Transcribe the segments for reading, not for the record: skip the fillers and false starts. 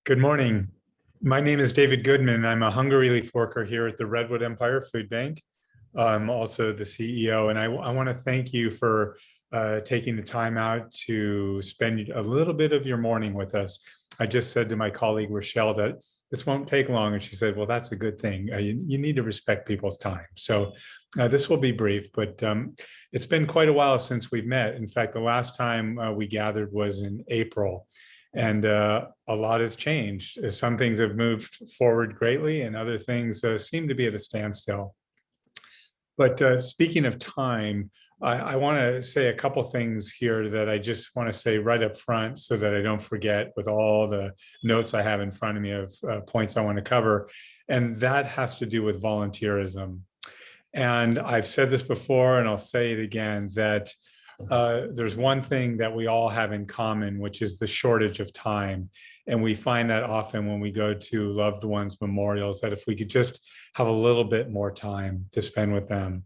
Good morning. My name is David Goodman. I'm a hunger relief worker here at the Redwood Empire Food Bank. I'm also the CEO, and I want to thank you for taking the time out to spend a little bit of your morning with us. I just said to my colleague Rochelle that this won't take long, and she said, well, that's a good thing. You need to respect people's time. So this will be brief, but it's been quite a while since we've met. In fact, the last time we gathered was in April. And a lot has changed. Some things have moved forward greatly, and other things seem to be at a standstill. But speaking of time, I want to say a couple things here that I just want to say right up front so that I don't forget with all the notes I have in front of me of points I want to cover. And that has to do with volunteerism. And I've said this before, and I'll say it again, that there's one thing that we all have in common, which is the shortage of time. And we find that often when we go to loved ones' memorials, that if we could just have a little bit more time to spend with them.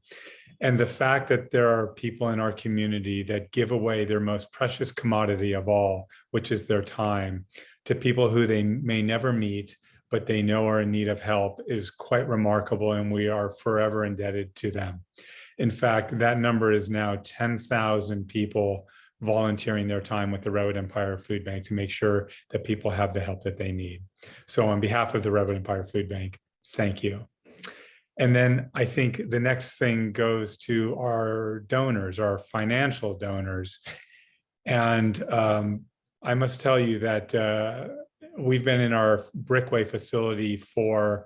And the fact that there are people in our community that give away their most precious commodity of all, which is their time, to people who they may never meet, but they know are in need of help, is quite remarkable, and we are forever indebted to them. In fact, that number is now 10,000 people volunteering their time with the Redwood Empire Food Bank to make sure that people have the help that they need. So on behalf of the Redwood Empire Food Bank, thank you. And then I think the next thing goes to our donors, our financial donors. And I must tell you that we've been in our Brickway facility for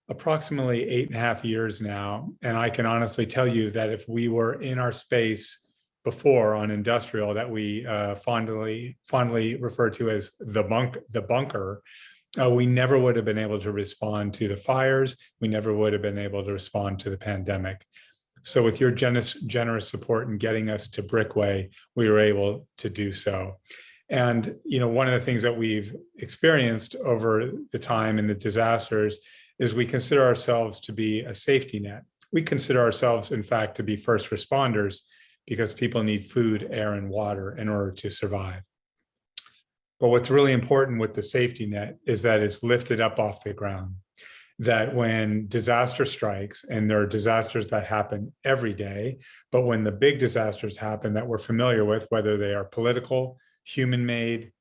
approximately 8.5 years now. And I can honestly tell you that if we were in our space before on industrial that we fondly refer to as the bunker, we never would have been able to respond to the fires. We never would have been able to respond to the pandemic. So with your generous support in getting us to Brickway, we were able to do so. And one of the things that we've experienced over the time in the disasters is we consider ourselves to be a safety net. We consider ourselves, in fact, to be first responders because people need food, air, and water in order to survive. But what's really important with the safety net is that it's lifted up off the ground, that when disaster strikes, and there are disasters that happen every day, but when the big disasters happen that we're familiar with, whether they are political, human-made,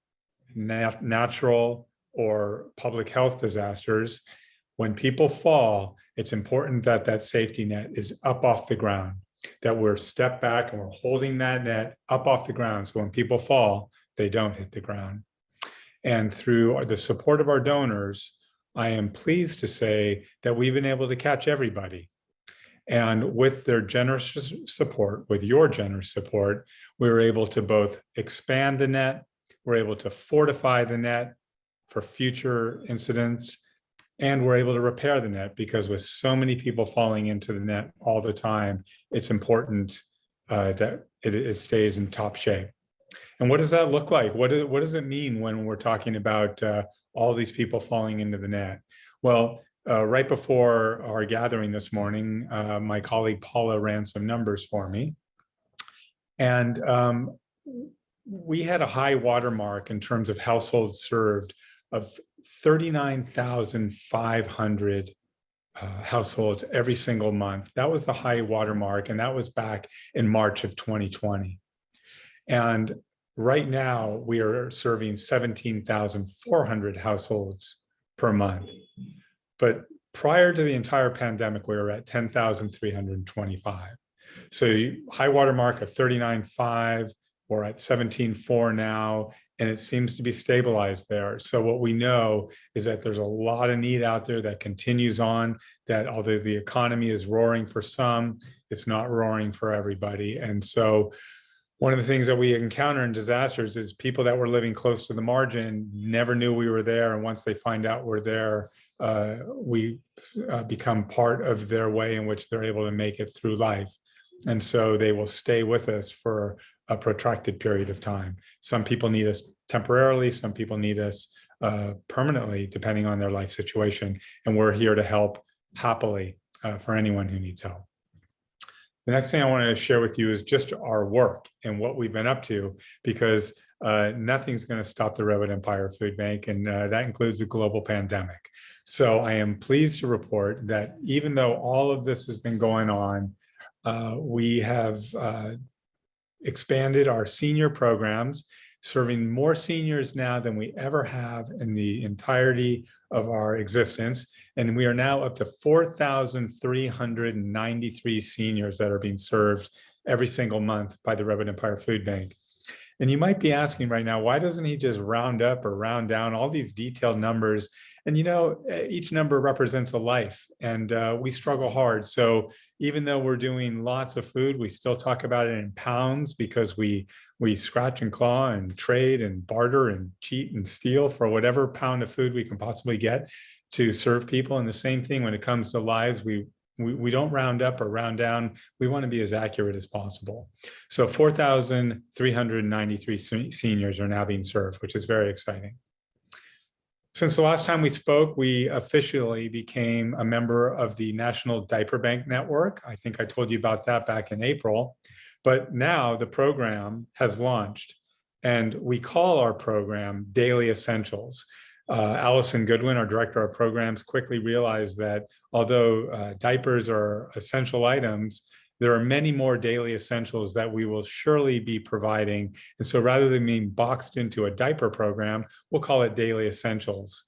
natural, or public health disasters, when people fall, it's important that that safety net is up off the ground, that we're stepped back and we're holding that net up off the ground. So when people fall, they don't hit the ground. And through the support of our donors, I am pleased to say that we've been able to catch everybody. And with their generous support, with your generous support, we were able to both expand the net, we're able to fortify the net for future incidents, and we're able to repair the net because with so many people falling into the net all the time, it's important that it stays in top shape. And what does that look like? What does it mean when we're talking about all these people falling into the net? Well, right before our gathering this morning, my colleague Paula ran some numbers for me. And we had a high watermark in terms of households served of 39,500 households every single month. That was the high watermark, and that was back in March of 2020. And right now, we are serving 17,400 households per month. But prior to the entire pandemic, we were at 10,325. So high watermark of 39.5, we're at 17.4 now, and it seems to be stabilized there. So what we know is that there's a lot of need out there that continues on, that although the economy is roaring for some, it's not roaring for everybody. And so one of the things that we encounter in disasters is people that were living close to the margin never knew we were there. And once they find out we're there, we become part of their way in which they're able to make it through life. And so they will stay with us for a protracted period of time. Some people need us temporarily, some people need us permanently, depending on their life situation. And we're here to help happily for anyone who needs help. The next thing I want to share with you is just our work and what we've been up to, because nothing's going to stop the Redwood Empire Food Bank, and that includes a global pandemic. So I am pleased to report that even though all of this has been going on, we have expanded our senior programs, serving more seniors now than we ever have in the entirety of our existence. And we are now up to 4,393 seniors that are being served every single month by the Redwood Empire Food Bank. And you might be asking right now, why doesn't he just round up or round down all these detailed numbers? And each number represents a life, and we struggle hard. So even though we're doing lots of food, we still talk about it in pounds because we scratch and claw and trade and barter and cheat and steal for whatever pound of food we can possibly get to serve people. And the same thing when it comes to lives, we don't round up or round down. We want to be as accurate as possible. So 4,393 seniors are now being served, which is very exciting. Since the last time we spoke, we officially became a member of the National Diaper Bank Network. I think I told you about that back in April, but now the program has launched, and we call our program Daily Essentials. Allison Goodman, our director of programs, quickly realized that although diapers are essential items, there are many more daily essentials that we will surely be providing. And so rather than being boxed into a diaper program, we'll call it Daily Essentials.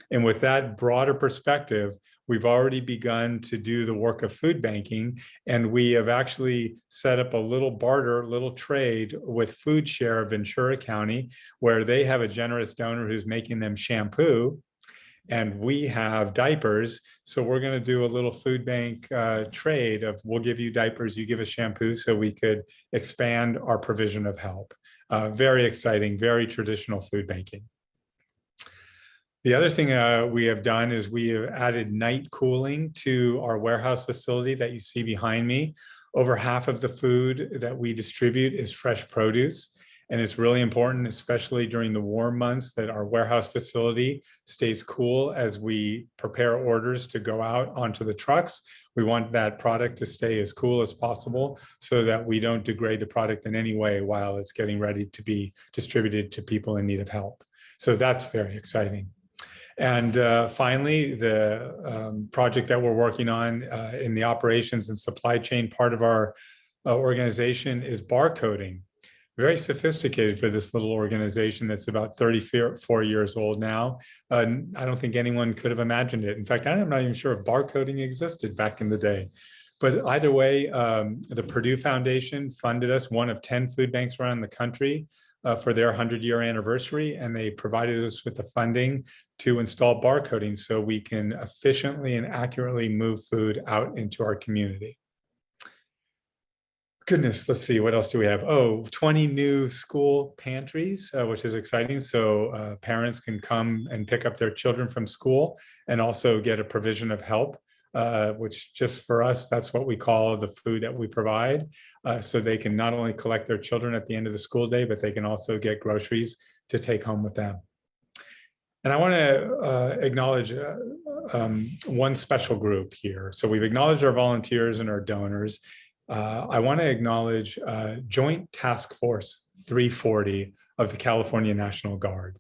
And with that broader perspective, we've already begun to do the work of food banking, and we have actually set up a little barter, little trade with Food Share of Ventura County, where they have a generous donor who's making them shampoo, and we have diapers. So we're going to do a little food bank trade of, we'll give you diapers, you give us shampoo, so we could expand our provision of help. Very exciting, very traditional food banking. The other thing we have done is we have added night cooling to our warehouse facility that you see behind me. Over half of the food that we distribute is fresh produce. And it's really important, especially during the warm months, that our warehouse facility stays cool as we prepare orders to go out onto the trucks. We want that product to stay as cool as possible so that we don't degrade the product in any way while it's getting ready to be distributed to people in need of help. So that's very exciting. And finally, the project that we're working on in the operations and supply chain part of our organization is barcoding. Very sophisticated for this little organization that's about 34 years old now. I don't think anyone could have imagined it. In fact, I'm not even sure if barcoding existed back in the day. But either way, the Purdue Foundation funded us, one of 10 food banks around the country, for their 100-year anniversary, and they provided us with the funding to install barcoding so we can efficiently and accurately move food out into our community. Goodness, let's see, what else do we have? Oh, 20 new school pantries, which is exciting. So parents can come and pick up their children from school and also get a provision of help, which just for us, that's what we call the food that we provide. So they can not only collect their children at the end of the school day, but they can also get groceries to take home with them. And I want to acknowledge one special group here. So we've acknowledged our volunteers and our donors. I want to acknowledge Joint Task Force 340 of the California National Guard.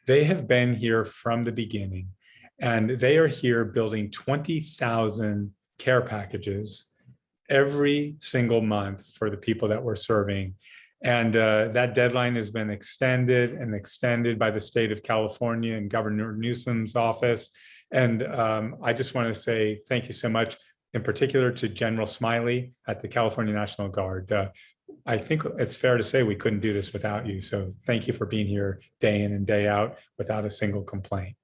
They have been here from the beginning, and they are here building 20,000 care packages every single month for the people that we're serving. And that deadline has been extended and extended by the state of California and Governor Newsom's office. And I just want to say thank you so much, in particular to General Smiley at the California National Guard. I think it's fair to say we couldn't do this without you. So thank you for being here day in and day out without a single complaint.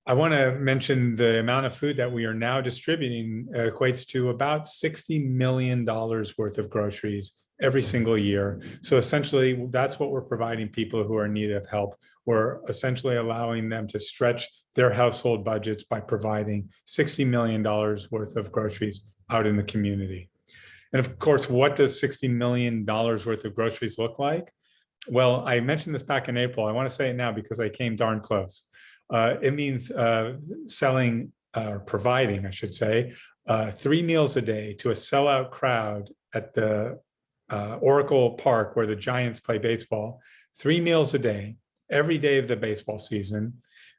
I want to mention the amount of food that we are now distributing equates to about $60 million worth of groceries every single year. So essentially, that's what we're providing people who are in need of help. We're essentially allowing them to stretch their household budgets by providing $60 million worth of groceries out in the community. And of course, what does $60 million worth of groceries look like? Well, I mentioned this back in April. I want to say it now because I came darn close. It means selling or providing, I should say, 3 meals a day to a sellout crowd at the Oracle Park, where the Giants play baseball, 3 meals a day, every day of the baseball season,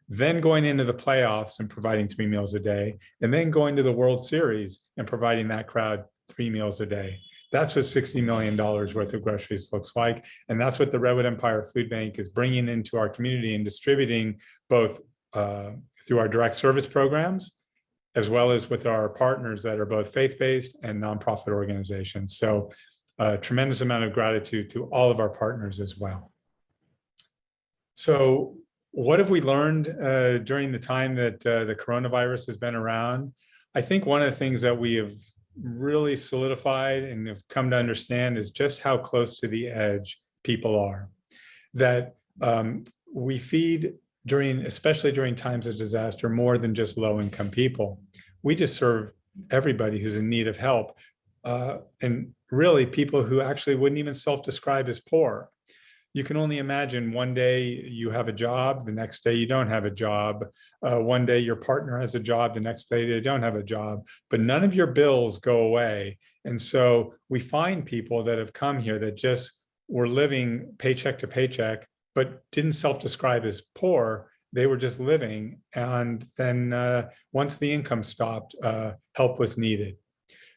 then going into the playoffs and providing 3 meals a day, and then going to the World Series and providing that crowd 3 meals a day. That's what $60 million worth of groceries looks like. And that's what the Redwood Empire Food Bank is bringing into our community and distributing both through our direct service programs, as well as with our partners that are both faith-based and nonprofit organizations. So a tremendous amount of gratitude to all of our partners as well. So what have we learned during the time that the coronavirus has been around? I think one of the things that we have really solidified and have come to understand is just how close to the edge people are. That we feed especially during times of disaster, more than just low-income people. We just serve everybody who's in need of help. And really people who actually wouldn't even self-describe as poor. You can only imagine one day you have a job, the next day you don't have a job. One day your partner has a job, the next day they don't have a job, but none of your bills go away. And so we find people that have come here that just were living paycheck to paycheck, but didn't self-describe as poor. They were just living. And then once the income stopped, help was needed.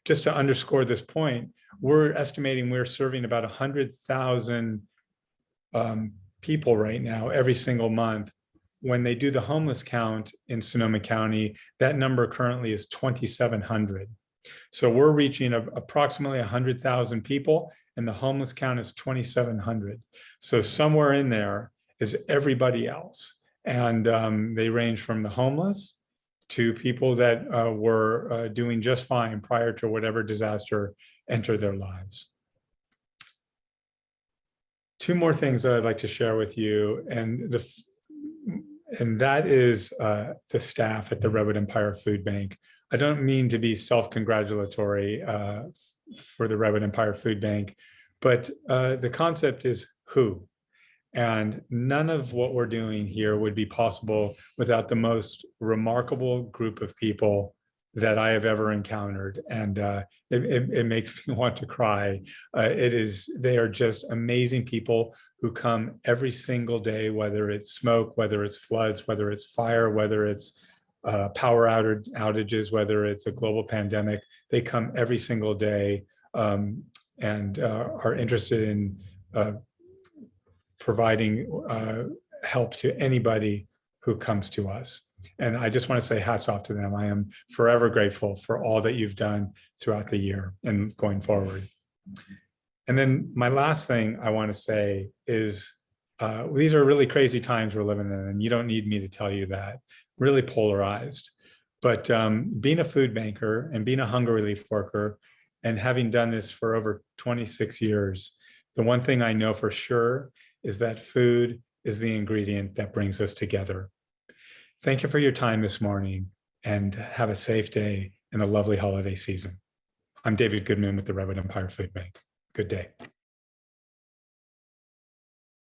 Just to underscore this point, we're estimating we're serving about 100,000 people right now every single month. When they do the homeless count in Sonoma County, that number currently is 2,700. So we're reaching approximately 100,000 people, and the homeless count is 2,700. So somewhere in there is everybody else. And they range from the homeless to people that were doing just fine prior to whatever disaster entered their lives. Two more things that I'd like to share with you, and that is the staff at the Redwood Empire Food Bank. I don't mean to be self-congratulatory for the Redwood Empire Food Bank, but the concept is who. And none of what we're doing here would be possible without the most remarkable group of people that I have ever encountered. And it makes me want to cry. They are just amazing people who come every single day, whether it's smoke, whether it's floods, whether it's fire, whether it's power outages, whether it's a global pandemic. They come every single day and are interested in providing help to anybody who comes to us. And I just want to say hats off to them. I am forever grateful for all that you've done throughout the year and going forward. And then my last thing I want to say is these are really crazy times we're living in, and you don't need me to tell you that. Really polarized. But being a food banker and being a hunger relief worker and having done this for over 26 years, the one thing I know for sure is that food is the ingredient that brings us together. Thank you for your time this morning, and have a safe day and a lovely holiday season. I'm David Goodman with the Redwood Empire Food Bank. Good day.